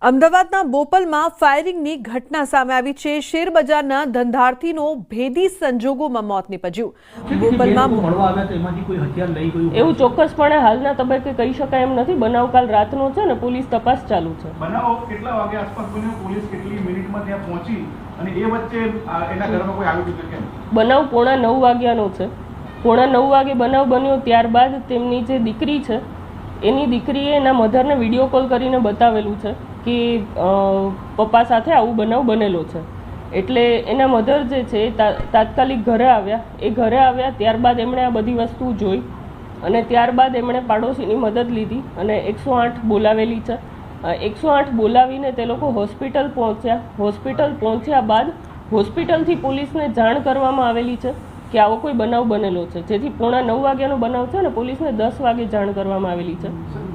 અમદાવાદના બોપલમાં ફાયરિંગની ઘટના સામે આવી છે। શેરબજારના ધંધાર્થીનો ભેદી સંજોગોમાં મોત નીપજ્યું। બોપલમાં એવું ચોક્કસપણે હાલના તબક્કે કહી શકાય એમ નથી। બનાવ કાલ રાતનો છે ને પોલીસ તપાસ ચાલુ છે। બનાવ કેટલા વાગે આસપાસ બન્યો, પોલીસ કેટલી મિનિટમાં ત્યાં પહોંચી અને એ વચ્ચે એના ઘરમાં કોઈ આવ્યું કે કેમ? બનાવ 9:30 વાગ્યાનો છે। 9:30 વાગે બનાવ બન્યો। ત્યારબાદ તેમની જે દીકરી છે એની દીકરીએ એના મધરને વિડીયો કોલ કરીને બતાવેલું છે કે પપ્પા સાથે આવું બનાવ બનેલો છે। એટલે એના મધર જે છે તાત્કાલિક ઘરે આવ્યા। ત્યારબાદ એમણે આ બધી વસ્તુ જોઈ અને ત્યારબાદ એમણે પાડોશીની મદદ લીધી અને 108 બોલાવેલી છે। 108 બોલાવીને તે લોકો હોસ્પિટલ પહોંચ્યા। હોસ્પિટલ પહોંચ્યા બાદ હોસ્પિટલથી પોલીસને જાણ કરવામાં આવેલી છે કે આવો કોઈ બનાવ બનેલો છે, જેથી 9:30 વાગ્યાનો બનાવ છે અને પોલીસને 10 વાગે જાણ કરવામાં આવેલી છે।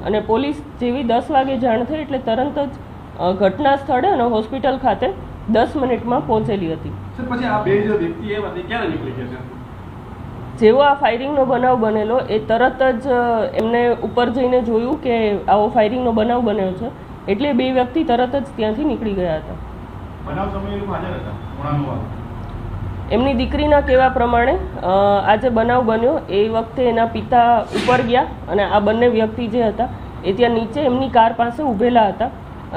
અને પોલીસ જેવી 10 વાગે જાણ થઈ એટલે તરત જ ઘટના સ્થળે અને હોસ્પિટલ ખાતે 10 મિનિટમાં પહોંચેલી હતી। પછી આ બે જે વ્યક્તિ એ વાતે ક્યારે નીકળી ગયા છે? જેવો આ ફાયરિંગનો બનાવ બનેલો એ તરત જ એમને ઉપર જઈને જોયું કે આવો ફાયરિંગનો બનાવ બન્યો છે, એટલે બે વ્યક્તિ તરત જ ત્યાંથી નીકળી ગયા હતા। બનાવ સમયે હાજર હતા 9:30 વાગે। એમની દીકરીના કહેવા પ્રમાણે આ જે બનાવ બન્યો એ વખતે એના પિતા ઉપર ગયા અને આ બંને વ્યક્તિ જે હતા એ ત્યાં નીચે એમની કાર પાસે ઊભેલા હતા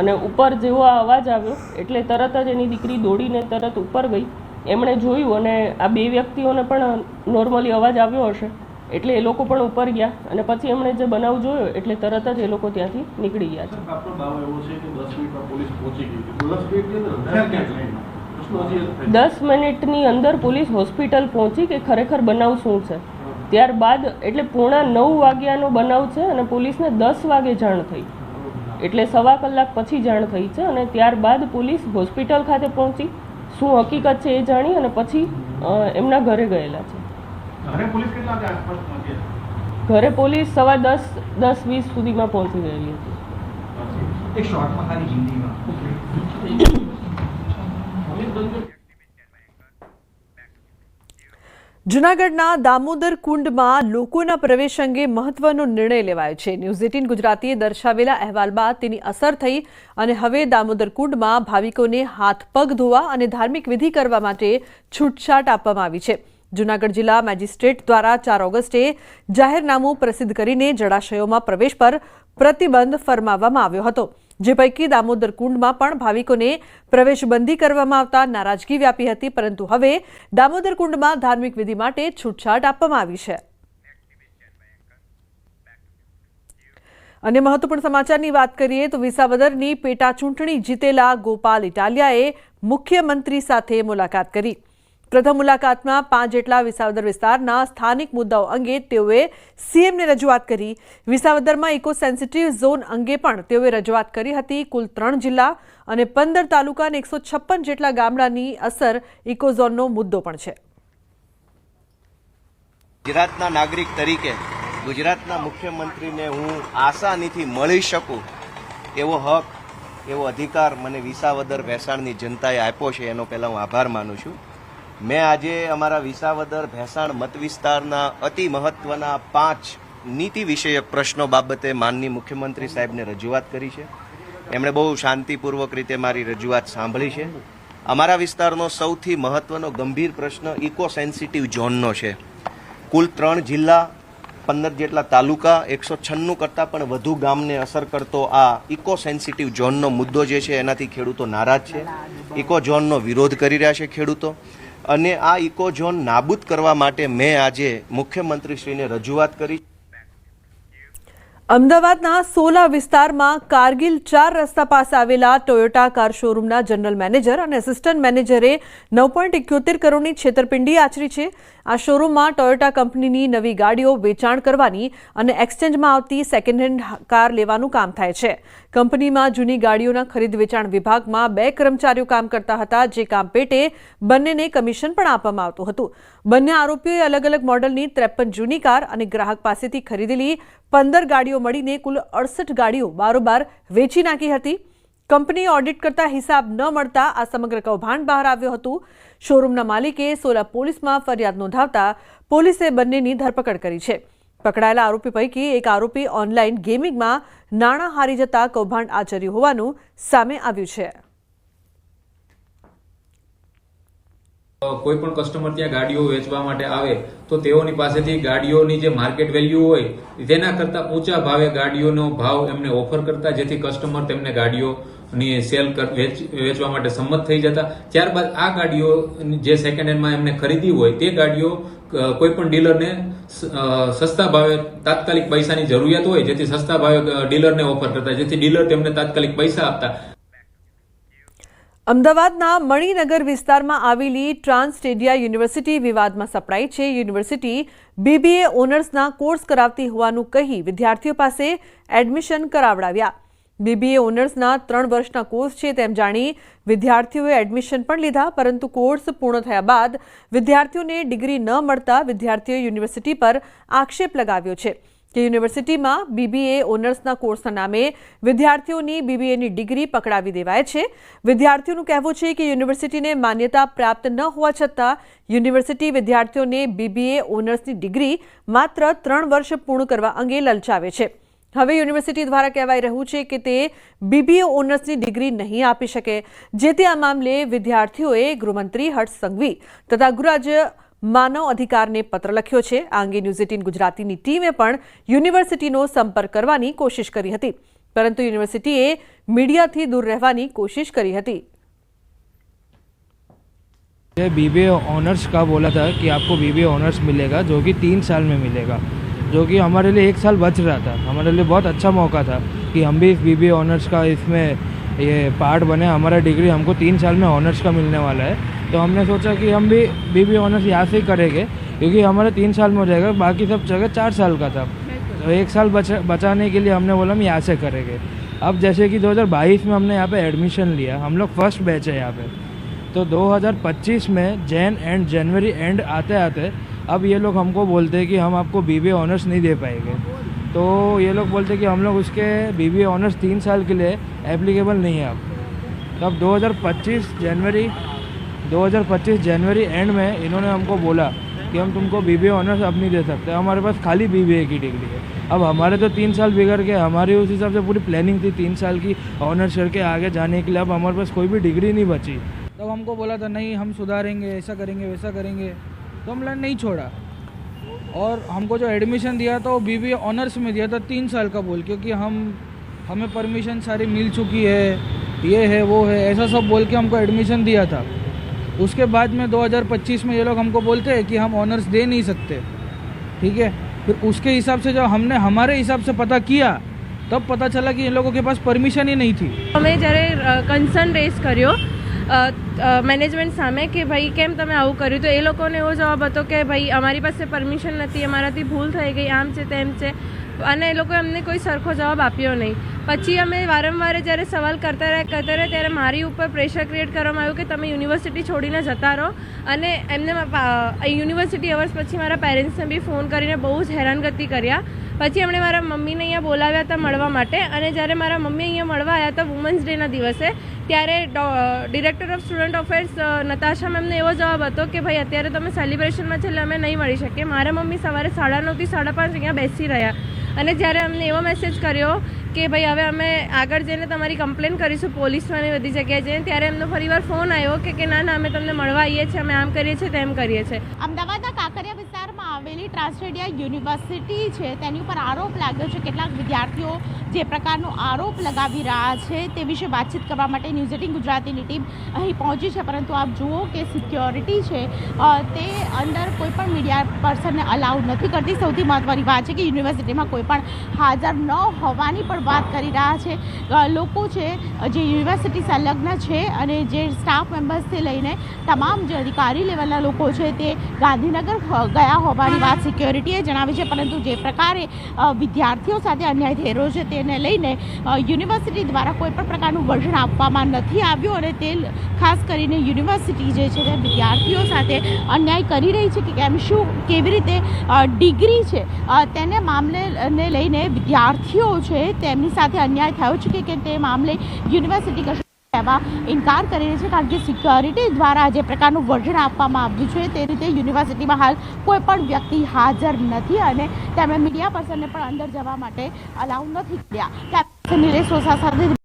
અને ઉપર જેવો આ અવાજ આવ્યો એટલે તરત જ એની દીકરી દોડીને તરત ઉપર ગઈ। એમણે જોયું અને આ બે વ્યક્તિઓને પણ નોર્મલી અવાજ આવ્યો હશે એટલે એ લોકો પણ ઉપર ગયા અને પછી એમણે જે બનાવ જોયો એટલે તરત જ એ લોકો ત્યાંથી નીકળી ગયા છે। આપણો દાવો એવો છે કે 10 મિનિટમાં પોલીસ પહોંચી ગઈ। 10 મિનિટની અંદર પોલીસ હોસ્પિટલ પહોંચી કે ખરેખર બનાવ શું છે। ત્યારબાદ એટલે 9:30 વાગ્યાનો બનાવ છે અને પોલીસને 10 વાગે જાણ થઈ એટલે 1.25 કલાક પછી જાણ થઈ છે અને ત્યારબાદ પોલીસ હોસ્પિટલ ખાતે પહોંચી શું હકીકત છે એ જાણી અને પછી એમના ઘરે ગયેલા છે। ઘરે પોલીસ કેટલા વાગે આસપાસ પહોંચી? ઘરે પોલીસ 10:20 સુધીમાં પહોંચી ગયેલી હતી। એક શોર્ટમાં ખાલી હિન્દીમાં જૂનાગઢના દામોદર કુંડમાં લોકોના પ્રવેશ અંગે મહત્વનો નિર્ણય લેવાયો છે। ન્યૂઝ 18 ગુજરાતીએ દર્શાવેલા અહેવાલ બાદ તેની અસર થઈ અને હવે દામોદર કુંડમાં ભાવિકોને હાથ પગ ધોવા અને ધાર્મિક વિધિ કરવા માટે છૂટછાટ આપવામાં આવી છે। જૂનાગઢ જિલ્લા મેજિસ્ટ્રેટ દ્વારા 4 ઓગસ્ટે જાહેરનામું પ્રસિદ્ધ કરીને જળાશયોમાં પ્રવેશ પર પ્રતિબંધ ફરમાવવામાં આવ્યો હતો, જે પૈકી દામોદર કુંડમાં પણ ભાવિકોને પ્રવેશબંધી કરવામાં આવતા નારાજગી વ્યાપી હતી, પરંતુ હવે દામોદર કુંડમાં ધાર્મિક વિધિ માટે છૂટછાટ આપવામાં આવી છે। અને મહત્વપૂર્ણ સમાચારની વાત કરીએ તો વિસાવદરની પેટા ચૂંટણી જીતેલા ગોપાલ ઇટાલિયાએ મુખ્યમંત્રી સાથે મુલાકાત કરી। પ્રથમ મુલાકાતમાં 5 જેટલા વિસાવદર વિસ્તારના સ્થાનિક મુદ્દાઓ અંગે તેઓએ સીએમને રજૂઆત કરી। વિસાવદરમાં ઇકો સેન્સિટિવ ઝોન અંગે પણ તેઓએ રજૂઆત કરી હતી। કુલ 3 જિલ્લા અને 15 તાલુકા અને 156 જેટલા ગામડાની અસર ઇકો ઝોનનો મુદ્દો પણ છે। ગુજરાતના નાગરિક તરીકે ગુજરાતના મુખ્યમંત્રીને હું આસાનીથી મળી શકું એવો હક, એવો અધિકાર મને વિસાવદર ભેસાણની જનતાએ આપ્યો છે, એનો પહેલાં હું આભાર માનું છું। મેં આજે અમારા વિસાવદર ભેસાણ મત વિસ્તારના અતિ મહત્વના 5 નીતિ વિષયક પ્રશ્નો બાબતે માનનીય મુખ્યમંત્રી સાહેબને રજૂઆત કરી છે। એમણે બહુ શાંતિપૂર્વક રીતે મારી રજૂઆત સાંભળી છે। અમારા વિસ્તારનો સૌથી મહત્વનો ગંભીર પ્રશ્ન ઇકો સેન્સિટિવ ઝોનનો છે। કુલ 3 જિલ્લા, 15 જેટલા તાલુકા, 196 કરતાં પણ વધુ ગામને અસર કરતો આ ઇકો સેન્સિટિવ ઝોનનો મુદ્દો જે છે એનાથી ખેડૂતો નારાજ છે। ઇકો ઝોનનો વિરોધ કરી રહ્યા છે ખેડૂતો, અને આ ઇકો ઝોન નાબૂદ કરવા માટે મેં આજે મુખ્યમંત્રીશ્રીને રજૂઆત કરી। અમદાવાદના સોલા વિસ્તારમાં કારગિલ 4 રસ્તા પાસે આવેલા ટોયોટા કાર શોરૂમના જનરલ મેનેજર અને આસિસ્ટન્ટ મેનેજરે 9.71 કરોડની છેતરપિંડી આચરી છે। આ શોરૂમમાં ટોયોટા કંપનીની નવી ગાડીઓ વેચાણ કરવાની અને એક્સચેન્જમાં આવતી સેકન્ડ હેન્ડ કાર લેવાનું કામ થાય છે। કંપનીમાં જૂની ગાડીઓના ખરીદ વેચાણ વિભાગમાં 2 કર્મચારીઓ કામ કરતા હતા, જે કામ પેટે બંનેને કમિશન પણ આપવામાં આવતું હતું। બંને આરોપીઓએ અલગ અલગ મોડલની 53 જૂની કાર અને ગ્રાહક પાસેથી ખરીદેલી 15 ગાડીઓ મળીને કુલ 68 ગાડીઓ બારોબાર વેચી નાખી હતી। કંપનીએ ઓડિટ કરતા હિસાબ ન મળતા આ સમગ્ર કૌભાંડ બહાર આવ્યું હતું। શોરૂમના માલિકે સોલા પોલીસમાં ફરિયાદ નોંધાવતા પોલીસે બંનેની ધરપકડ કરી છે। પકડાયેલા આરોપી પૈકી એક આરોપી ઓનલાઈન ગેમિંગમાં નાણાં હારી જતા કૌભાંડ આચર્યું હોવાનું સામે આવ્યું છે. કોઈ પણ કસ્ટમર ત્યાં ગાડીઓ વેચવા માટે આવે તો તેઓની પાસેથી ગાડીઓની જે માર્કેટ વેલ્યુ હોય તેના કરતા ઊંચા ભાવે ગાડીઓનો ભાવ એમને ઓફર કરતા, જેથી કસ્ટમર તેમને ગાડીઓની સેલ વેચવા માટે સંમત થઈ જતા. ત્યારબાદ આ ગાડીઓ જે સેકન્ડ હેન્ડમાં એમને ખરીદી હોય તે ગાડીઓ કોઈ પણ ડીલરને સસ્તા ભાવે તાત્કાલિક પૈસાની જરૂરિયાત હોય, જેથી સસ્તા ભાવે ડીલરને ઓફર કરતા, જેથી ડીલર તેમને તાત્કાલિક પૈસા આપતા. અમદાવાદના મણિનગર વિસ્તારમાં આવેલી ટ્રાન્સસ્ટેડિયા યુનિવર્સિટી વિવાદમાં સપડાઈ છે. યુનિવર્સિટી બીબીએ ઓનર્સના કોર્સ કરાવતી હોવાનું કહી વિદ્યાર્થીઓ પાસે એડમિશન કરાવડાવ્યા. બીબીએ ઓનર્સના 3 વર્ષના કોર્સ છે તેમ જાણી વિદ્યાર્થીઓએ એડમિશન પણ લીધા, પરંતુ કોર્સ પૂર્ણ થયા બાદ વિદ્યાર્થીઓને ડિગ્રી ન મળતા વિદ્યાર્થીઓએ યુનિવર્સિટી પર આક્ષેપ લગાવ્યો છે કે યુનિવર્સિટીમાં બીબીએ ઓનર્સના કોર્સના નામે વિદ્યાર્થીઓની બીબીએની ડિગ્રી પકડાવી દેવાય છે. વિદ્યાર્થીઓનું કહેવું છે કે યુનિવર્સિટીને માન્યતા પ્રાપ્ત ન હોવા છતાં યુનિવર્સિટી વિદ્યાર્થીઓને બીબીએ ઓનર્સની ડિગ્રી માત્ર 3 વર્ષ પૂર્ણ કરવા અંગે લલચાવે છે. હવે યુનિવર્સિટી દ્વારા કહેવાઈ રહ્યું છે કે તે બીબીએ ઓનર્સની ડિગ્રી નહીં આપી શકે, જેથી આ મામલે વિદ્યાર્થીઓએ ગૃહમંત્રી હર્ષ સંઘવી તથા ગૃહરાજ્ય માનવ અધિકારને પત્ર લખ્યો છે. આ અંગે ન્યૂઝ 18 ગુજરાતીની ટીમે પણ યુનિવર્સિટીનો સંપર્ક કરવાની કોશિશ કરી હતી, પરંતુ યુનિવર્સિટીએ મીડિયાથી દૂર રહેવાની કોશિશ કરી હતી. बीबीए ऑनर्स का बोला था कि आपको बीबीए ऑनर्स मिलेगा, जो कि 3 साल में मिलेगा, जो कि हमारे लिए 1 साल बच रहा था. हमारे लिए बहुत अच्छा मौका था कि हम भी इस बीबीए ऑनर्स का इसमें ये पार्ट बने. हमारा डिग्री हमको 3 साल में ऑनर्स का मिलने वाला है, तो हमने सोचा कि हम भी बीबीए ऑनर्स यहाँ से ही करेंगे, क्योंकि हमारे 3 साल में हो जाएगा. बाकी सब जगह 4 साल का था, तो 1 साल बचाने के लिए हमने बोला हम यहाँ से करेंगे. अब जैसे कि 2022 में हमने यहाँ पे एडमिशन लिया, हम लोग फर्स्ट बैच है यहाँ पे, तो 2025 में जनवरी एंड आते आते अब ये लोग हमको बोलते हैं कि हम आपको बीबीए ऑनर्स नहीं दे पाएंगे. तो ये लोग बोलते हैं कि हम लोग उसके बीबीए ऑनर्स 3 साल के लिए एप्लीकेबल नहीं है अब. तो अब 2025 जनवरी एंड में इन्होंने हमको बोला कि हम तुमको बीबीए ऑनर्स अब नहीं दे सकते, हमारे पास खाली बीबीए की डिग्री है. अब हमारे तो 3 साल बिगड़ गए. हमारी उस हिसाब से पूरी प्लानिंग थी 3 साल की ऑनर्स करके आगे जाने के लिए. अब हमारे पास कोई भी डिग्री नहीं बची. तब हमको बोला था नहीं हम सुधारेंगे, ऐसा करेंगे वैसा करेंगे, तो हमने नहीं छोड़ा. और हमको जो एडमिशन दिया था वो बीबीए ऑनर्स में दिया था 3 साल का बोल, क्योंकि हमें परमिशन सारी मिल चुकी है, ये है वो है, ऐसा सब बोल के हमको एडमिशन दिया था. उसके बाद में 2025 में ये लोग हमको बोलते हैं कि हम ऑनर्स दे नहीं सकते. ठीक है, फिर उसके हिसाब से जब हमने हमारे हिसाब से पता किया तब पता चला कि इन लोगों के पास परमिशन ही नहीं थी. અમે જ્યારે કન્સર્ન રેઝ કર્યો મેનેજમેન્ટ સામે કે ભાઈ કેમ તમે આવું કર્યું, તો એ લોકોને એવો જવાબ હતો કે ભાઈ અમારી પાસે પરમિશન નથી, અમારાથી ભૂલ થઈ ગઈ, આમ છે તેમ છે, અને એ લોકોએ અમને કોઈ સરખો જવાબ આપ્યો નહીં. પછી અમે વારંવાર જ્યારે સવાલ કરતા રહ્યા ત્યારે મારી ઉપર પ્રેશર ક્રિએટ કરવામાં આવ્યું કે તમે યુનિવર્સિટી છોડીને જતા રહો. અને એમને યુનિવર્સિટી અવર્સ પછી મારા પેરેન્ટ્સને બી ફોન કરીને બહુ જ હેરાનગતિ કર્યા. પછી એમણે મારા મમ્મીને અહીંયા બોલાવ્યા હતા મળવા માટે, અને જ્યારે મારા મમ્મી અહીંયા મળવા આવ્યા હતા વુમન્સ ડેના દિવસે, ત્યારે director of student affairs Natasha મેમને એવો જવાબ હતો કે ભાઈ અત્યારે તમે સેલિબ્રેશનમાં છે એટલે અમે નહીં મળી શકીએ. મારા મમ્મી સવારે 9:30 થી 5:30 અહીંયા બેસી રહ્યા, અને જ્યારે અમને એવો મેસેજ કર્યો કે ભાઈ હવે અમે આગળ જઈને તમારી કમ્પ્લેન કરીશું પોલીસમાં ને બધી જગ્યાએ જઈને, ત્યારે એમનો ફરીવાર ફોન આવ્યો કે ના અમે તમને મળવા આવીએ છીએ, અમે આમ કરીએ છીએ તેમ કરીએ છીએ. અમદાવાદના કાંકરિયા વિસ્તારમાં આવેલી ટ્રાન્સસ્ટેડિયા યુનિવર્સિટી છે તેની ઉપર આરોપ લાગ્યો છે. કેટલાક વિદ્યાર્થીઓ જે પ્રકારનો આરોપ લગાવી રહ્યા છે તે વિશે વાતચીત કરવા માટે ન્યૂઝ 18 ગુજરાતીની ટીમ અહીં પહોંચી છે, પરંતુ આપ જુઓ કે સિક્યોરિટી છે તે અંદર કોઈ પણ મીડિયા પર્સનને અલાઉડ નથી કરતી. સૌથી મહત્ત્વની વાત છે કે યુનિવર્સિટીમાં કોઈ પણ હાજર ન હોવાની પણ વાત કરી રહ્યા છે લોકો છે જે યુનિવર્સિટી સંલગ્ન છે, અને જે સ્ટાફ મેમ્બર્સથી લઈને તમામ જે અધિકારી લેવલના લોકો છે તે ગાંધીનગર ગયા હોવાની વાત સિક્યોરિટીએ જણાવી છે. પરંતુ જે પ્રકારે વિદ્યાર્થીઓ સાથે અન્યાય થઈ રહ્યો છે તેને લઈને યુનિવર્સિટી દ્વારા કોઈ પણ પ્રકારનું વળતર આપવામાં નથી આવ્યું, અને તે ખાસ કરીને યુનિવર્સિટી જે છે તે વિદ્યાર્થીઓ સાથે અન્યાય કરી રહી છે કે કેમ શું કેવી રીતે ડિગ્રી છે તેને મામલેને લઈને વિદ્યાર્થીઓ છે તેમની સાથે અન્યાય થયો છે કે તે મામલે યુનિવર્સિટી કશું એવા ઇનકાર કરી રહી છે, કારણ કે સિક્યોરિટી દ્વારા જે પ્રકારનું વર્ઝન આપવામાં આવ્યું છે તે રીતે યુનિવર્સિટીમાં હાલ કોઈ પણ વ્યક્તિ હાજર નથી અને તેમણે મીડિયા પર્સનને પણ અંદર જવા માટે અલાઉ નથી કર્યા. નિલેશ સોસા સાથે